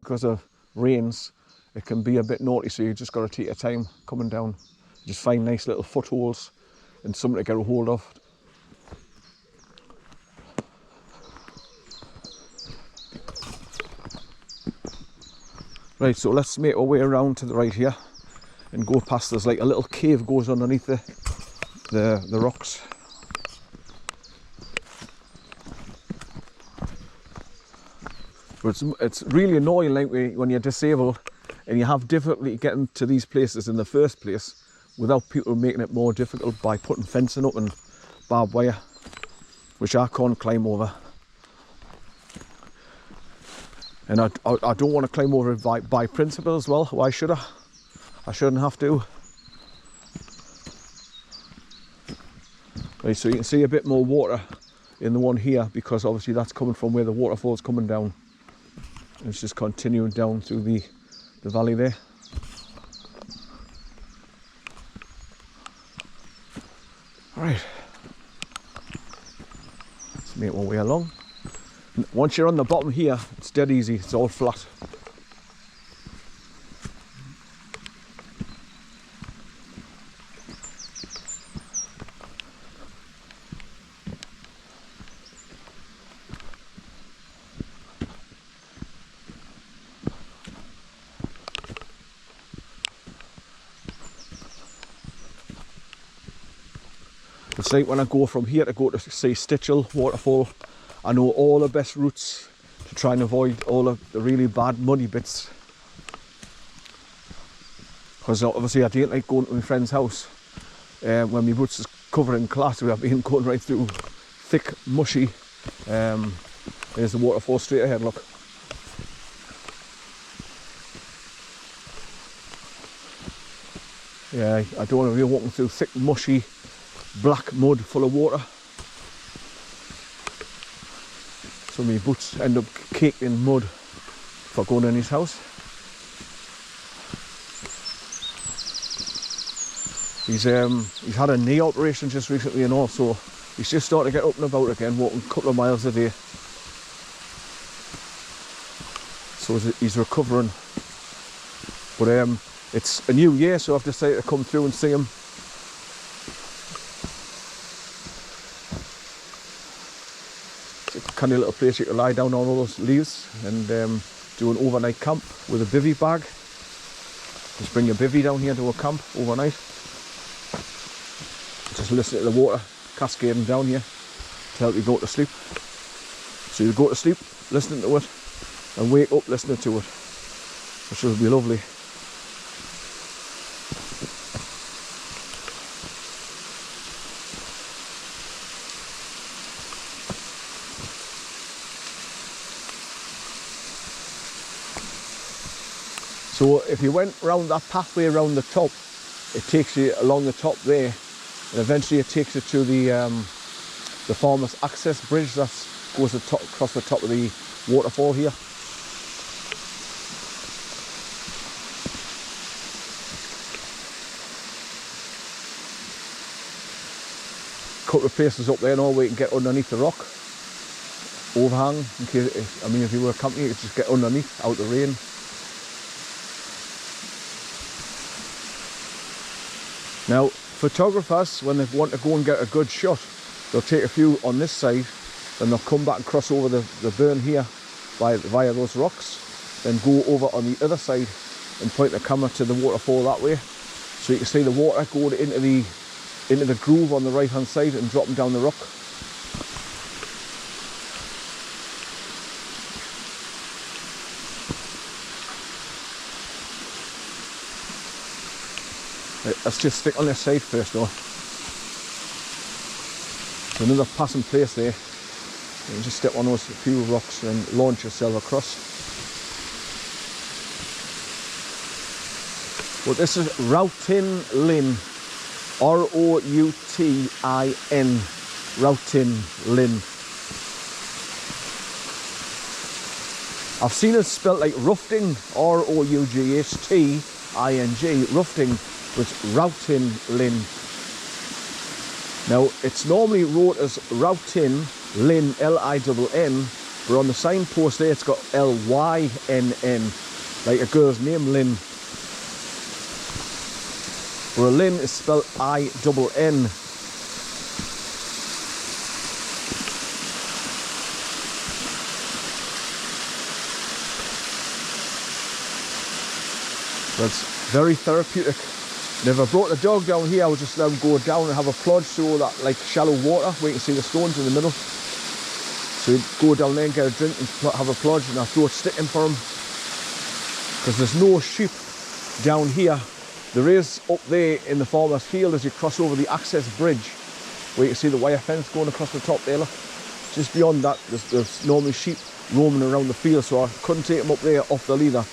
because of rains, it can be a bit naughty, so you just got to take your time coming down. Just find nice little footholds and something to get a hold of. Right, so let's make our way around to the right here and go past. There's like a little cave goes underneath the rocks. But it's really annoying, like when you're disabled and you have difficulty getting to these places in the first place without people making it more difficult by putting fencing up and barbed wire, which I can't climb over. And I don't want to climb over it by principle as well. Why should I? I shouldn't have to. Right, so you can see a bit more water in the one here, because obviously that's coming from where the waterfall's coming down. And it's just continuing down through the valley there. Right, let's make our way along. Once you're on the bottom here, it's dead easy, it's all flat. It's like when I go from here to go to say Stitchell waterfall, I know all the best routes to try and avoid all of the really bad muddy bits. Because obviously I didn't like going to my friend's house when my boots is covered in class. I've been going right through thick, mushy. There's the waterfall straight ahead, look. Yeah, I don't want to be walking through thick, mushy, black mud full of water. So my boots end up caked in mud for going in his house. He's had a knee operation just recently, and also he's just starting to get up and about again, walking a couple of miles a day. So he's recovering. But it's a new year, so I've decided to come through and see him. Canny little place you can lie down on all those leaves and do an overnight camp with a bivvy bag. Just bring your bivvy down here to a camp overnight. Just listen to the water cascading down here to help you go to sleep. So you go to sleep listening to it and wake up listening to it, which will be lovely. So if you went round that pathway around the top, it takes you along the top there, and eventually it takes you to the Farmers Access Bridge that goes across the top of the waterfall here. Couple of places up there now where you can get underneath the rock overhang. In case, I mean, if you were camping, you could just get underneath out the rain. Now, photographers, when they want to go and get a good shot, they'll take a few on this side, then they'll come back and cross over the burn here via those rocks, then go over on the other side and point the camera to the waterfall that way. So you can see the water going into the groove on the right hand side and dropping down the rock. Let's just stick on this side first though. There's another passing place there. You can just step on those few rocks and launch yourself across. Well, this is ROUTIN LINN. R-O-U-T-I-N. ROUTIN LINN. I've seen it spelled like Rufting, R-O-U-G-H-T-I-N-G, Rufting, but it's ROUTIN LINN. Now, it's normally wrote as ROUTIN LINN, L-I-N-N, but on the signpost there it's got L-Y-N-N, like a girl's name, Lynn. Where Lynn is spelled I-double-N. That's very therapeutic. And if I brought the dog down here, I would just let him go down and have a plodge through that like shallow water where you can see the stones in the middle. So he'd go down there and get a drink and have a plodge, and I throw a stick in for him. Because there's no sheep down here. There is up there in the farmer's field as you cross over the access bridge, where you can see the wire fence going across the top there. Look. Just beyond that, there's normally sheep roaming around the field, so I couldn't take them up there off the leader.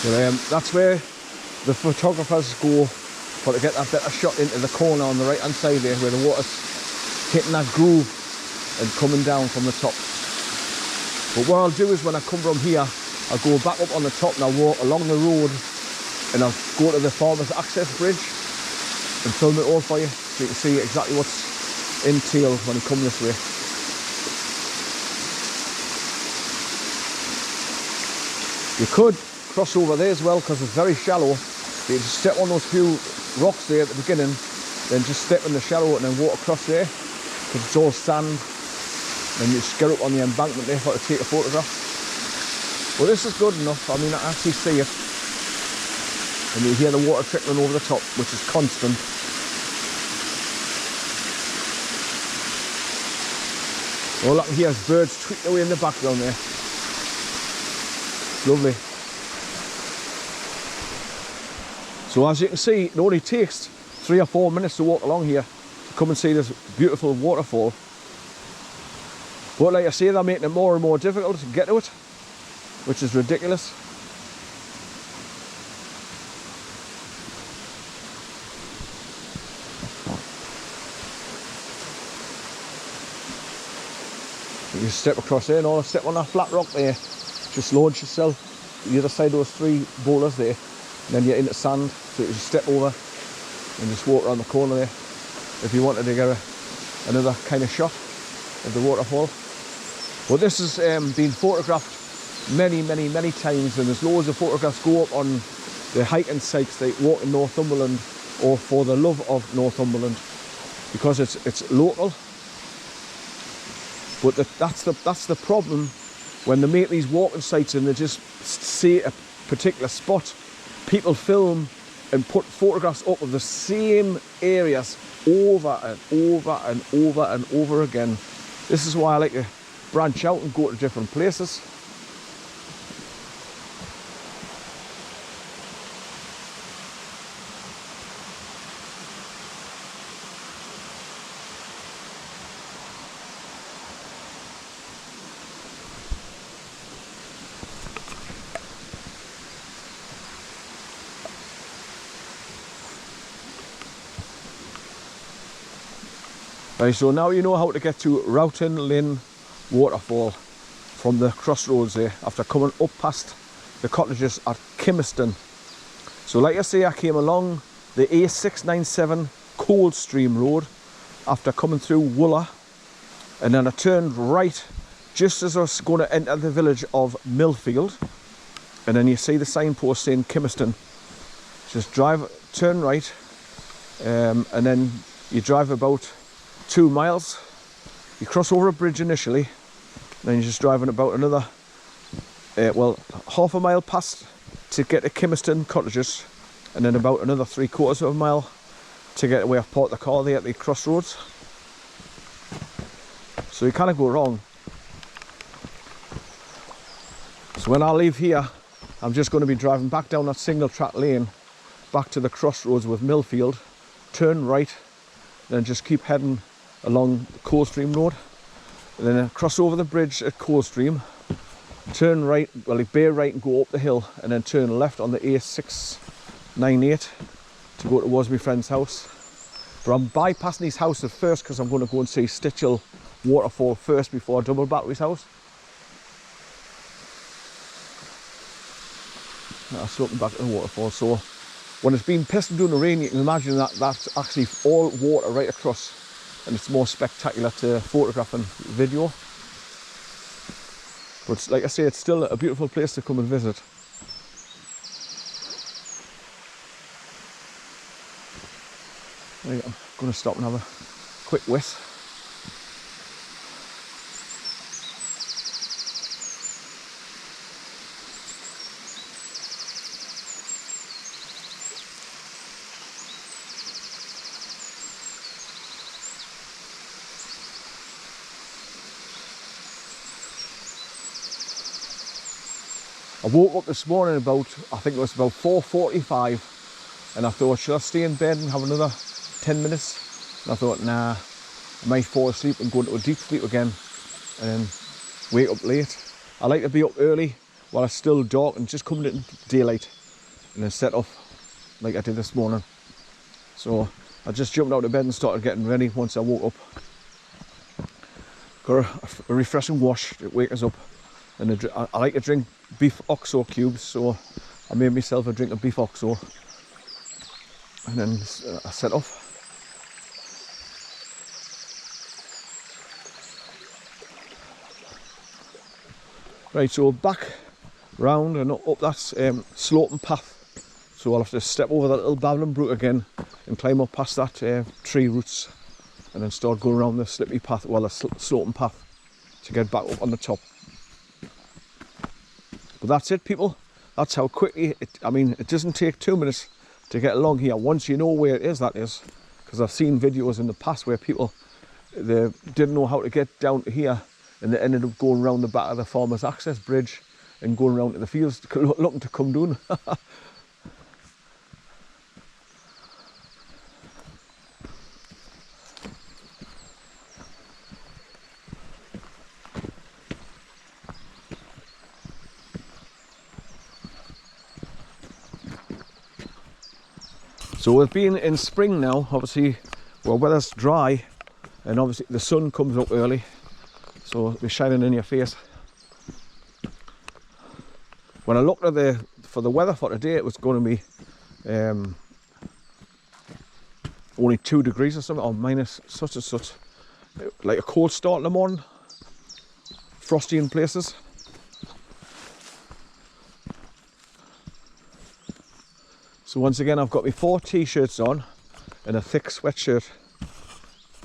But that's where the photographers go for to get that better shot into the corner on the right hand side there, where the water's hitting that groove and coming down from the top. But what I'll do is when I come from here, I'll go back up on the top and I'll walk along the road and I'll go to the farmer's access bridge and film it all for you, so you can see exactly what's entailed when you come this way. You could cross over there as well because it's very shallow. You just step on those few rocks there at the beginning, then just step in the shallow and then walk across there because it's all sand, and you just get up on the embankment there for to take a photograph. Well, this is good enough. I mean, I actually see it, and you hear the water trickling over the top, which is constant. All I can hear is birds tweeting away in the background there. It's lovely. So as you can see, it only takes 3 or 4 minutes to walk along here to come and see this beautiful waterfall. But like I say, they're making it more and more difficult to get to it, which is ridiculous. You just step across there and all, step on that flat rock there. Just launch yourself the other side of those 3 boulders there. And then you're into sand, so you just step over and just walk around the corner there if you wanted to get another kind of shot of the waterfall. But this has been photographed many times, and there's loads of photographs go up on the hiking sites like Walk in Northumberland or For the Love of Northumberland, because it's local. But that's the problem when they make these walking sites and they just see a particular spot. People film and put photographs up of the same areas over and over and over and over again. This is why I like to branch out and go to different places. Right, so now you know how to get to ROUTIN LINN waterfall from the crossroads there, after coming up past the cottages at Kimmerston. So like I say, I came along the A697 Coldstream Road after coming through Wooler, and then I turned right just as I was going to enter the village of Millfield, and then you see the signpost saying Kimmerston. Just turn right, and then you drive about 2 miles, you cross over a bridge initially, then you're just driving about another half a mile past to get to Kimmerston cottages, and then about another 3/4 of a mile to get where I've parked the car there at the crossroads. So you can't go wrong. So when I leave here, I'm just going to be driving back down that single track lane back to the crossroads with Millfield, turn right, then just keep heading along Coldstream Road, and then cross over the bridge at Coldstream, turn right, bear right and go up the hill, and then turn left on the A6 9-8 to go towards my friend's house. But I'm bypassing his house at first because I'm going to go and see Stitchell waterfall first before I double back to his house. That's looking back at the waterfall. So when it's been pissing down the rain, you can imagine that that's actually all water right across, and it's more spectacular to photograph and video. But like I say, it's still a beautiful place to come and visit. I'm going to stop and have a quick whiz. I woke up this morning about, I think it was about 4:45, and I thought, should I stay in bed and have another 10 minutes? And I thought, nah, I might fall asleep and go into a deep sleep again and then wake up late. I like to be up early while it's still dark and just coming into daylight, and then set off like I did this morning. So I just jumped out of bed and started getting ready once I woke up. Got a refreshing wash to wake us up. And I like to drink beef oxo cubes, so I made myself a drink of beef oxo, and then I set off. Right, so back round and up that sloping path. So I'll have to step over that little babbling brook again and climb up past that tree roots, and then start going around the slippy path, well, the sloping path, to get back up on the top. But that's it, people. That's how quickly it doesn't take 2 minutes to get along here once you know where it is, that is. Because I've seen videos in the past where people, they didn't know how to get down to here, and they ended up going around the back of the farmer's access bridge and going around to the fields looking to come down. So we've been in spring now, obviously, well, weather's dry, and obviously the sun comes up early, so it'll be shining in your face. When I looked at for the weather for today, it was going to be only 2 degrees or something, or minus such and such, like a cold start in the morning, frosty in places. So once again, I've got my 4 t-shirts on and a thick sweatshirt,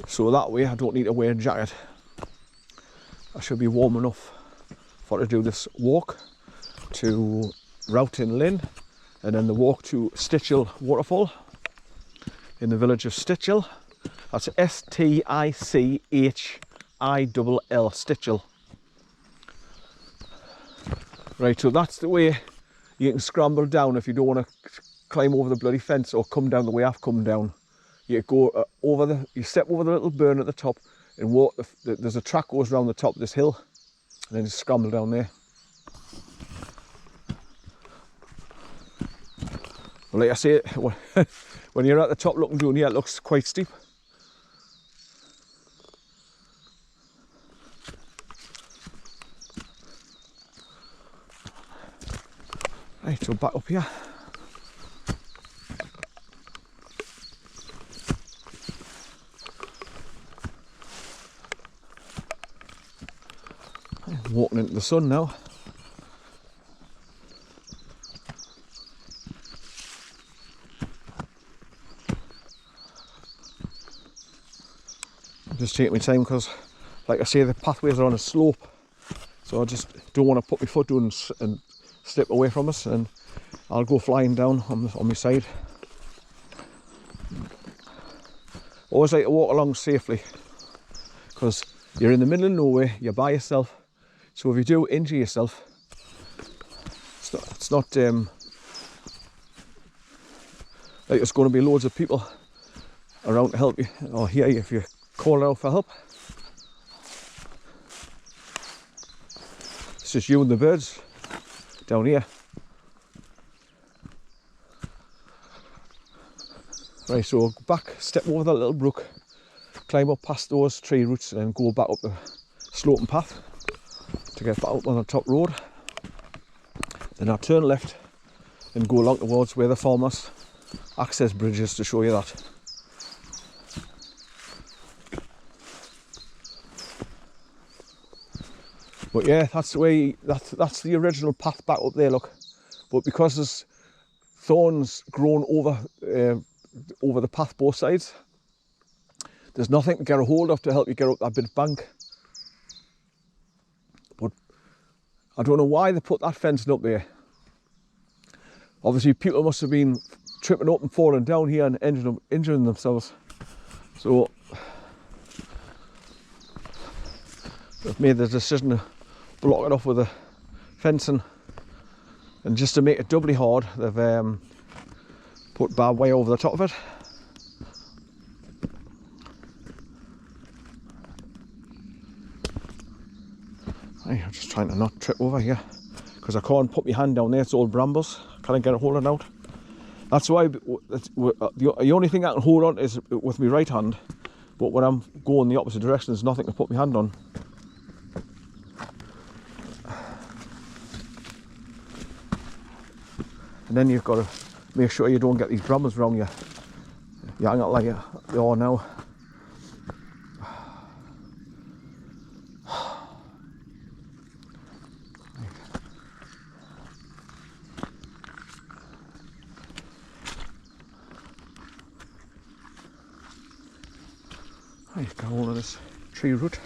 so that way I don't need to wear a jacket. I should be warm enough to do this walk to ROUTIN LINN, and then the walk to Stitchell waterfall in the village of Stitchell. That's S-T-I-C-H-I-L-L, Stitchell. Right, so that's the way you can scramble down if you don't want to climb over the bloody fence or come down the way I've come down. You go you step over the little burn at the top and walk. There's a track goes around the top of this hill, and then just scramble down there. Well, like I say, when you're at the top looking down here, it looks quite steep. Right, so back up here. Walking into the sun now. I'm just taking my time because, like I say, the pathways are on a slope, so I just don't want to put my foot down and slip away from us, and I'll go flying down on my side. Always like to walk along safely because you're in the middle of nowhere, you're by yourself. So if you do injure yourself, it's not like there's going to be loads of people around to help you or hear you if you call out for help. It's just you and the birds down here. Right, so go back, step over the little brook, climb up past those tree roots and go back up the sloping path to get back up on the top road. Then I turn left and go along towards where the farmers access bridges to show you that. But yeah, that's the way, that's the original path back up there, look. But because there's thorns grown over the path both sides, there's nothing to get a hold of to help you get up that bit of bank. But I don't know why they put that fencing up there. Obviously people must have been tripping up and falling down here and injuring themselves. So they've made the decision to block it off with a fencing, and just to make it doubly hard, they've put barbed wire over the top of it. I'm just trying to not trip over here because I can't put my hand down there, it's all brambles. Can't get a hold of it out. That's why the only thing I can hold on is with my right hand, but when I'm going the opposite direction there's nothing to put my hand on. And then you've got to make sure you don't get these brambles around you. You hang out like they are now. Right, go on this tree root.